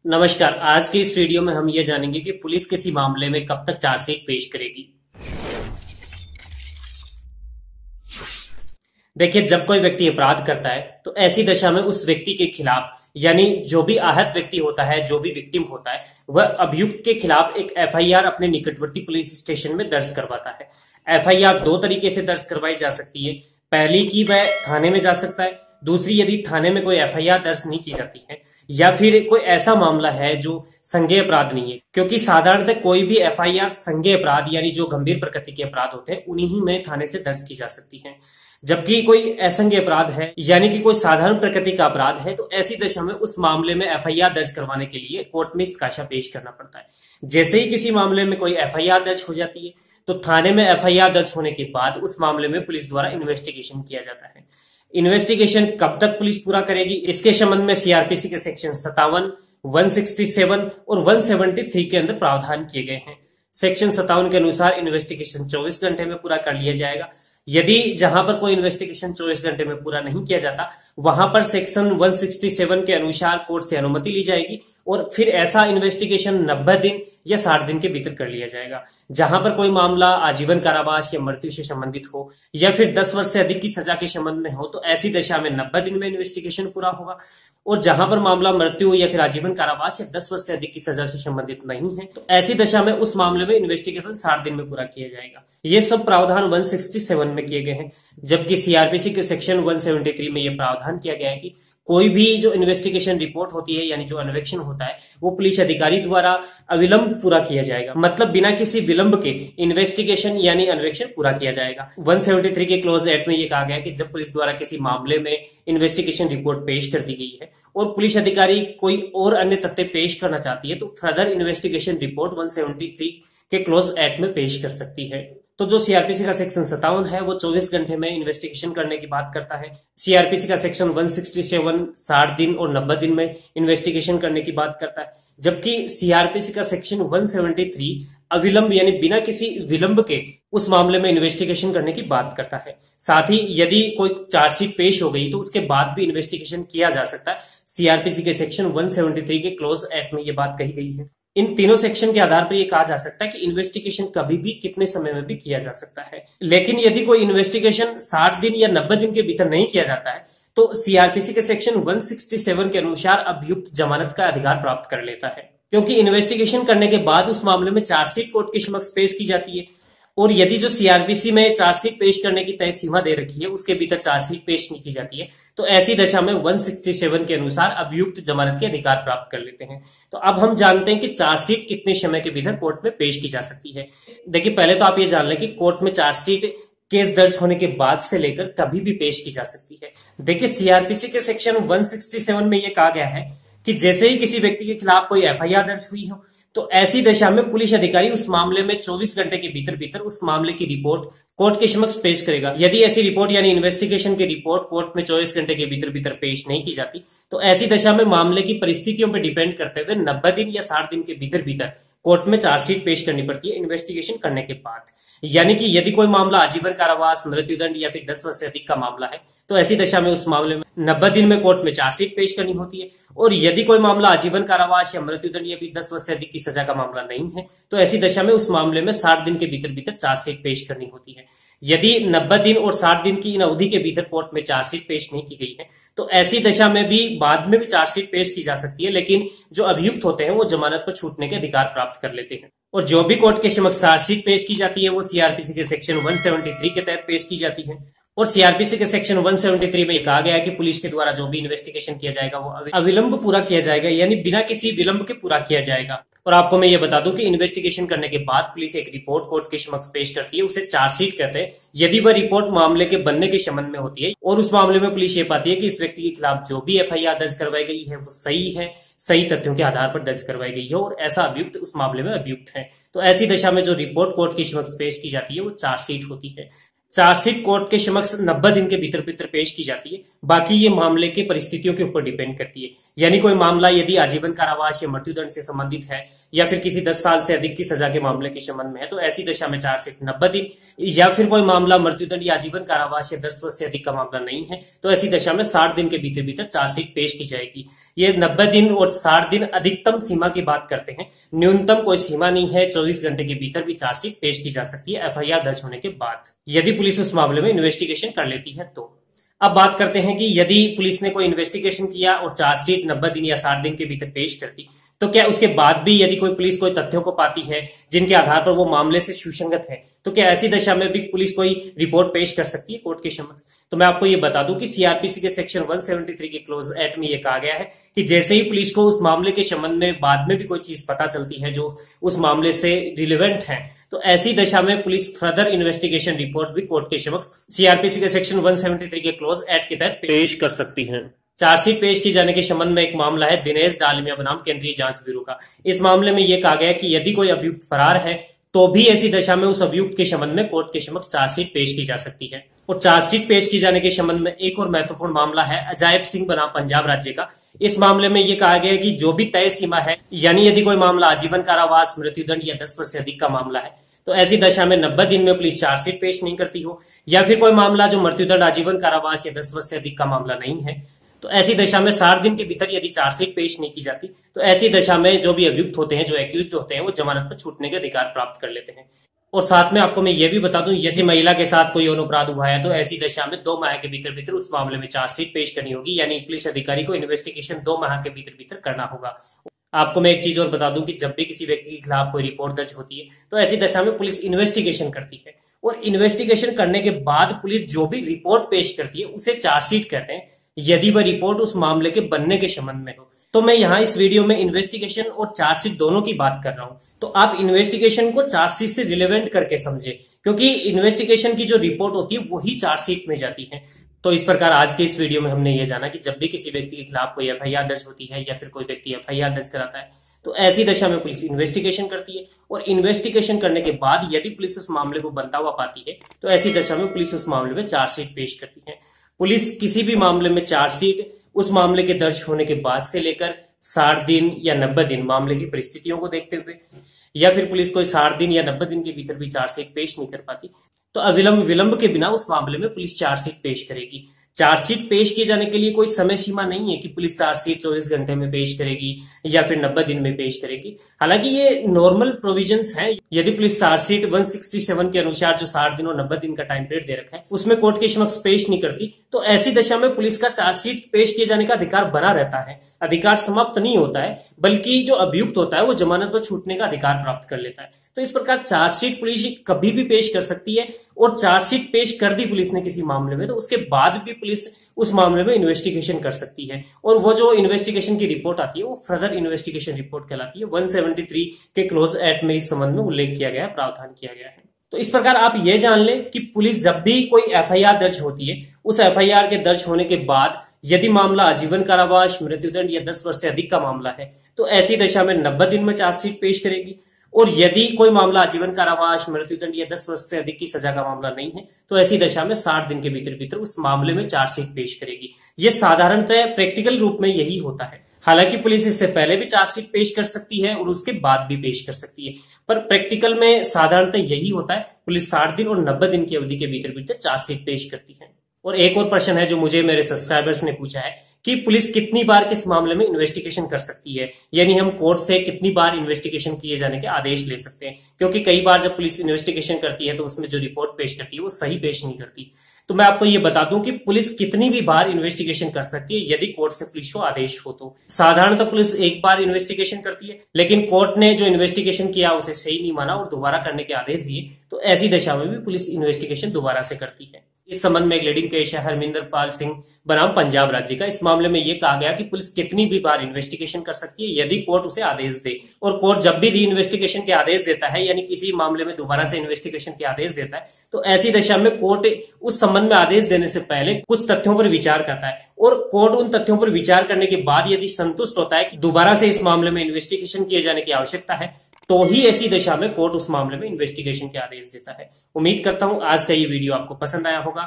नमस्कार। आज के इस वीडियो में हम ये जानेंगे कि पुलिस किसी मामले में कब तक चार्जशीट पेश करेगी। देखिए, जब कोई व्यक्ति अपराध करता है तो ऐसी दशा में उस व्यक्ति के खिलाफ यानी जो भी आहत व्यक्ति होता है, जो भी विक्टिम होता है, वह अभियुक्त के खिलाफ एक एफआईआर अपने निकटवर्ती पुलिस स्टेशन में दर्ज करवाता है। एफआईआर दो तरीके से दर्ज करवाई जा सकती है। पहली की वह थाने में जा सकता है, दूसरी यदि थाने में कोई एफआईआर दर्ज नहीं की जाती है या फिर कोई ऐसा मामला है जो संज्ञेय अपराध नहीं है, क्योंकि साधारणतः कोई भी एफआईआर संज्ञेय अपराध यानी जो गंभीर प्रकृति के अपराध होते हैं उन्हीं में थाने से दर्ज की जा सकती है। जबकि कोई असंज्ञेय अपराध है यानी कि कोई साधारण प्रकृति का अपराध है तो ऐसी दशा में उस मामले में एफआईआर दर्ज करवाने के लिए कोर्ट में इस्तकाशा पेश करना पड़ता है। जैसे ही किसी मामले में कोई एफआईआर दर्ज हो जाती है तो थाने में एफआईआर दर्ज होने के बाद उस मामले में पुलिस द्वारा इन्वेस्टिगेशन किया जाता है। इन्वेस्टिगेशन कब तक पुलिस पूरा करेगी, इसके संबंध में सीआरपीसी के सेक्शन 57, 167 और 173 के अंदर प्रावधान किए गए हैं। सेक्शन 57 के अनुसार इन्वेस्टिगेशन 24 घंटे में पूरा कर लिया जाएगा। यदि जहां पर कोई इन्वेस्टिगेशन 24 घंटे में पूरा नहीं किया जाता वहां पर सेक्शन 167 के अनुसार कोर्ट से अनुमति ली जाएगी और फिर ऐसा इन्वेस्टिगेशन 90 दिन या 60 दिन के भीतर कर लिया जाएगा। जहां पर कोई मामला आजीवन कारावास या मृत्यु से संबंधित हो या फिर 10 वर्ष से अधिक की सजा के संबंध में हो तो ऐसी दशा में 90 दिन में इन्वेस्टिगेशन पूरा होगा। और जहां पर मामला मृत्यु या फिर आजीवन कारावास या 10 वर्ष से अधिक की सजा से संबंधित नहीं है तो ऐसी दशा में उस मामले में इन्वेस्टिगेशन 60 दिन में पूरा किया जाएगा। ये सब प्रावधान 167 में किए गए हैं, जबकि सीआरपीसी के सेक्शन 173 में यह प्रावधान किया गया है कि कोई भी जो इन्वेस्टिगेशन रिपोर्ट होती है यानी जो अन्वेषण होता है वो पुलिस अधिकारी द्वारा अविलंब पूरा किया जाएगा, मतलब बिना किसी विलंब के इन्वेस्टिगेशन यानी अन्वेषण पूरा किया जाएगा। 173 के क्लोज एक्ट में ये कहा गया है कि जब पुलिस द्वारा किसी मामले में इन्वेस्टिगेशन रिपोर्ट पेश कर दी गई है और पुलिस अधिकारी कोई और अन्य तथ्य पेश करना चाहती है तो फर्दर इन्वेस्टिगेशन रिपोर्ट 173 के क्लोज एक्ट में पेश कर सकती है। तो जो सीआरपीसी का सेक्शन 57 है वो 24 घंटे में इन्वेस्टिगेशन करने की बात करता है। सीआरपीसी का सेक्शन 167 60 दिन और 90 दिन में इन्वेस्टिगेशन करने की बात करता है, जबकि सीआरपीसी का सेक्शन 173 अविलंब यानी बिना किसी विलंब के उस मामले में इन्वेस्टिगेशन करने की बात करता है। साथ ही यदि कोई चार्जशीट पेश हो गई तो उसके बाद भी इन्वेस्टिगेशन किया जा सकता है। सीआरपीसी के सेक्शन 173 के क्लोज एक्ट में ये बात कही गई है। इन तीनों सेक्शन के आधार पर यह कहा जा सकता है कि इन्वेस्टिगेशन कभी भी कितने समय में भी किया जा सकता है। लेकिन यदि कोई इन्वेस्टिगेशन 60 दिन या 90 दिन के भीतर नहीं किया जाता है तो सीआरपीसी के सेक्शन 167 के अनुसार अभियुक्त जमानत का अधिकार प्राप्त कर लेता है, क्योंकि इन्वेस्टिगेशन करने के बाद उस मामले में चार्जशीट कोर्ट के समक्ष पेश की जाती है और यदि जो सीआरपीसी में चार्जशीट पेश करने की तय सीमा दे रखी है उसके भीतर चार्जशीट पेश नहीं की जाती है तो ऐसी दशा में 167 के अनुसार अभियुक्त जमानत के अधिकार प्राप्त कर लेते हैं। तो अब हम जानते हैं कि चार्जशीट कितने समय के भीतर कोर्ट में पेश की जा सकती है। देखिए, पहले तो आप ये जान लें कि कोर्ट में चार्जशीट केस दर्ज होने के बाद से लेकर कभी भी पेश की जा सकती है। देखिए, सीआरपीसी के सेक्शन 167 में यह कहा गया है कि जैसे ही किसी व्यक्ति के खिलाफ कोई एफआईआर दर्ज हुई हो तो ऐसी दशा में पुलिस अधिकारी उस मामले में 24 घंटे के भीतर भीतर उस मामले की रिपोर्ट कोर्ट के समक्ष पेश करेगा। यदि ऐसी रिपोर्ट यानी इन्वेस्टिगेशन की रिपोर्ट कोर्ट में 24 घंटे के भीतर भीतर पेश नहीं की जाती तो ऐसी दशा में मामले की परिस्थितियों पर डिपेंड करते हुए 90 दिन या 60 दिन के भीतर भीतर कोर्ट में चार्जशीट पेश करनी पड़ती है इन्वेस्टिगेशन करने के बाद। यानी कि यदि कोई मामला आजीवन कारावास, मृत्युदंड या फिर 10 वर्ष से अधिक का मामला है तो ऐसी दशा में उस मामले में 90 दिन में कोर्ट में चार्जशीट पेश करनी होती है। और यदि कोई मामला आजीवन कारावास या मृत्युदंड या फिर 10 वर्ष से अधिक की सजा का मामला नहीं है तो ऐसी दशा में उस मामले में 60 दिन के भीतर भीतर चार्जशीट पेश करनी होती है। यदि 90 दिन और 60 दिन की इन अवधि के भीतर कोर्ट में चार्जशीट पेश नहीं की गई है तो ऐसी दशा में भी बाद में भी चार्जशीट पेश की जा सकती है, लेकिन जो अभियुक्त होते हैं वो जमानत पर छूटने के अधिकार प्राप्त कर लेते हैं। और जो भी कोर्ट के समक्ष चार्जशीट पेश की जाती है वो सीआरपीसी के सेक्शन 173 के तहत पेश की जाती है। और सीआरपीसी के सेक्शन 173 में कहा गया है कि पुलिस के द्वारा जो भी इन्वेस्टिगेशन किया जाएगा वो अविलंब पूरा किया जाएगा, यानी बिना किसी विलंब के पूरा किया जाएगा। और आपको मैं ये बता दूं कि इन्वेस्टिगेशन करने के बाद पुलिस एक रिपोर्ट कोर्ट के समक्ष पेश करती है, उसे चार्जशीट कहते हैं। यदि वह रिपोर्ट मामले के बनने के संबंध में होती है और उस मामले में पुलिस ये पाती है कि इस व्यक्ति के खिलाफ जो भी एफआईआर दर्ज करवाई गई है वो सही है, सही तथ्यों के आधार पर दर्ज करवाई गई है और ऐसा अभियुक्त उस मामले में अभियुक्त है, तो ऐसी दशा में जो रिपोर्ट कोर्ट के समक्ष पेश की जाती है वो चार्जशीट होती है। चार्जशीट कोर्ट के समक्ष 90 दिन के भीतर भीतर पेश की जाती है। बाकी ये मामले के परिस्थितियों के ऊपर डिपेंड करती है। यानी कोई मामला यदि आजीवन कारावास या मृत्युदंड से संबंधित है या फिर किसी 10 साल से अधिक की सजा के मामले के संबंध में है तो ऐसी दशा में चार्जशीट 90 दिन, या फिर कोई मामला मृत्युदंड या आजीवन कारावास या 10 वर्ष से अधिक का मामला नहीं है तो ऐसी दशा में 60 दिन के भीतर भीतर चार्जशीट पेश की जाएगी। ये 90 दिन और 60 दिन अधिकतम सीमा की बात करते हैं, न्यूनतम कोई सीमा नहीं है। 24 घंटे के भीतर भी चार्जशीट पेश की जा सकती है एफआईआर दर्ज होने के बाद, यदि पुलिस उस मामले में इन्वेस्टिगेशन कर लेती है तो। अब बात करते हैं कि यदि पुलिस ने कोई इन्वेस्टिगेशन किया और चार्जशीट 90 दिन या 60 दिन के भीतर पेश करती तो क्या उसके बाद भी यदि कोई पुलिस कोई तथ्यों को पाती है जिनके आधार पर वो मामले से सुसंगत है तो क्या ऐसी दशा में भी पुलिस कोई रिपोर्ट पेश कर सकती है कोर्ट के समक्ष? तो मैं आपको ये बता दूं कि सीआरपीसी के सेक्शन 173 के क्लोज एक्ट में ये कहा गया है कि जैसे ही पुलिस को उस मामले के संबंध में बाद में भी कोई चीज पता चलती है जो उस मामले से रिलेवेंट है तो ऐसी दशा में पुलिस फर्दर इन्वेस्टिगेशन रिपोर्ट भी कोर्ट के समक्ष सीआरपीसी के सेक्शन 173 के क्लोज एक्ट के तहत पेश कर सकती है। चार्जशीट पेश किए जाने के संबंध में एक मामला है दिनेश डालमिया बनाम केंद्रीय जांच ब्यूरो का। इस मामले में यह कहा गया कि यदि कोई अभियुक्त फरार है तो भी ऐसी दशा में उस अभियुक्त के संबंध में कोर्ट के समक्ष चार्जशीट पेश की जा सकती है। और चार्जशीट पेश किए जाने के संबंध में एक और महत्वपूर्ण मामला है अजायब सिंह बनाम पंजाब राज्य का। इस मामले में यह कहा गया कि जो भी तय सीमा है, यानी यदि कोई मामला आजीवन कारावास, मृत्युदंड या 10 वर्ष से अधिक का मामला है तो ऐसी दशा में 90 दिन में पुलिस चार्जशीट पेश नहीं करती हो, या फिर कोई मामला जो मृत्युदंड, आजीवन कारावास या 10 वर्ष से अधिक का मामला नहीं है तो ऐसी दशा में 60 दिन के भीतर यदि चार्जशीट पेश नहीं की जाती तो ऐसी दशा में जो भी अभियुक्त होते हैं, जो एक्यूज्ड होते हैं, वो जमानत पर छूटने के अधिकार प्राप्त कर लेते हैं। और साथ में आपको मैं ये भी बता दूं, यदि महिला के साथ कोई यौन अपराध हुआ है तो ऐसी दशा में 2 माह के भीतर भीतर उस मामले में चार्जशीट पेश करनी होगी, यानी पुलिस अधिकारी को इन्वेस्टिगेशन 2 माह के भीतर भीतर करना होगा। आपको मैं एक चीज और बता दूं कि जब भी किसी व्यक्ति के खिलाफ कोई रिपोर्ट दर्ज होती है तो ऐसी दशा में पुलिस इन्वेस्टिगेशन करती है, और इन्वेस्टिगेशन करने के बाद पुलिस जो भी रिपोर्ट पेश करती है उसे चार्जशीट कहते हैं, यदि वह रिपोर्ट उस मामले के बनने के संबंध में हो। तो मैं यहाँ इस वीडियो में इन्वेस्टिगेशन और चार्जशीट दोनों की बात कर रहा हूं, तो आप इन्वेस्टिगेशन को चार्जशीट से रिलेवेंट करके समझे, क्योंकि इन्वेस्टिगेशन की जो रिपोर्ट होती है वही चार्जशीट में जाती है। तो इस प्रकार आज के इस वीडियो में हमने ये जाना कि जब भी किसी व्यक्ति के खिलाफ कोई एफआईआर दर्ज होती है या फिर कोई व्यक्ति एफआईआर दर्ज कराता है तो ऐसी दशा में पुलिस इन्वेस्टिगेशन करती है, और इन्वेस्टिगेशन करने के बाद यदि पुलिस उस मामले को बनता हुआ पाती है तो ऐसी दशा में पुलिस उस मामले में चार्जशीट पेश करती है। पुलिस किसी भी मामले में चार्जशीट उस मामले के दर्ज होने के बाद से लेकर 60 दिन या 90 दिन मामले की परिस्थितियों को देखते हुए, या फिर पुलिस कोई 60 दिन या 90 दिन के भीतर भी चार्जशीट पेश नहीं कर पाती तो अविलंब विलंब के बिना उस मामले में पुलिस चार्जशीट पेश करेगी। चार्जशीट पेश किए जाने के लिए कोई समय सीमा नहीं है कि पुलिस चार्जशीट 24 घंटे में पेश करेगी या फिर 90 दिन में पेश करेगी। हालांकि ये नॉर्मल प्रोविजंस हैं। यदि पुलिस चार्जशीट 167 के अनुसार जो 60 दिन और 90 दिन का टाइम पीरियड दे रखा है उसमें कोर्ट के समक्ष पेश नहीं करती तो ऐसी दशा में पुलिस का चार्जशीट पेश किए जाने का अधिकार बना रहता है, अधिकार समाप्त नहीं होता है, बल्कि जो अभियुक्त होता है वो जमानत पर छूटने का अधिकार प्राप्त कर लेता है। तो इस प्रकार चार्जशीट पुलिस कभी भी पेश कर सकती है, और चार्जशीट पेश कर दी पुलिस ने किसी मामले में तो उसके बाद भी पुलिस उस मामले में इन्वेस्टिगेशन कर सकती है, और वो जो इन्वेस्टिगेशन की रिपोर्ट आती है वो फर्दर इन्वेस्टिगेशन रिपोर्ट कहलाती है। 173 के क्लोज एक्ट में इस संबंध में उल्लेख किया गया है, प्रावधान किया गया है। तो इस प्रकार आप ये जान लें कि पुलिस जब भी कोई एफआईआर दर्ज होती है उस एफआईआर के दर्ज होने के बाद यदि मामला आजीवन कारावास, मृत्युदंड या 10 वर्ष से अधिक का मामला है तो ऐसी दशा में 90 दिन में चार्जशीट पेश करेगी, और यदि कोई मामला आजीवन कारावास, मृत्युदंड या 10 वर्ष से अधिक की सजा का मामला नहीं है तो ऐसी दशा में 60 दिन के भीतर भीतर उस मामले में चार्जशीट पेश करेगी। ये साधारणतः प्रैक्टिकल रूप में यही होता है। हालांकि पुलिस इससे पहले भी चार्जशीट पेश कर सकती है और उसके बाद भी पेश कर सकती है, पर प्रैक्टिकल में साधारणतः यही होता है, पुलिस 60 दिन और 90 दिन की अवधि के भीतर भीतर चार्जशीट पेश करती है। और एक और प्रश्न है जो मुझे मेरे सब्सक्राइबर्स ने पूछा है कि पुलिस कितनी बार किस मामले में इन्वेस्टिगेशन कर सकती है, यानी हम कोर्ट से कितनी बार इन्वेस्टिगेशन किए जाने के आदेश ले सकते हैं, क्योंकि कई बार जब पुलिस इन्वेस्टिगेशन करती है तो उसमें जो रिपोर्ट पेश करती है वो सही पेश नहीं करती। तो मैं आपको ये बता दूं कि पुलिस कितनी भी बार इन्वेस्टिगेशन कर सकती है यदि कोर्ट से पुलिस को आदेश हो तो। साधारणतः पुलिस एक बार इन्वेस्टिगेशन करती है, लेकिन कोर्ट ने जो इन्वेस्टिगेशन किया उसे सही नहीं माना और दोबारा करने के आदेश दिए तो ऐसी दशा में भी पुलिस इन्वेस्टिगेशन दोबारा से करती है। इस संबंध में एक लीडिंग केस है हरमिंदर पाल सिंह बनाम पंजाब राज्य का। इस मामले में यह कहा गया कि पुलिस कितनी भी बार इन्वेस्टिगेशन कर सकती है यदि कोर्ट उसे आदेश दे, और कोर्ट जब भी री इन्वेस्टिगेशन के आदेश देता है, यानी किसी मामले में दोबारा से इन्वेस्टिगेशन के आदेश देता है, तो ऐसी दशा में कोर्ट उस संबंध में आदेश देने से पहले कुछ तथ्यों पर विचार करता है, और कोर्ट उन तथ्यों पर विचार करने के बाद यदि संतुष्ट होता है कि दोबारा से इस मामले में इन्वेस्टिगेशन किए जाने की आवश्यकता है तो ही ऐसी दशा में कोर्ट उस मामले में इन्वेस्टिगेशन के आदेश देता है। उम्मीद करता हूं आज का ये वीडियो आपको पसंद आया होगा।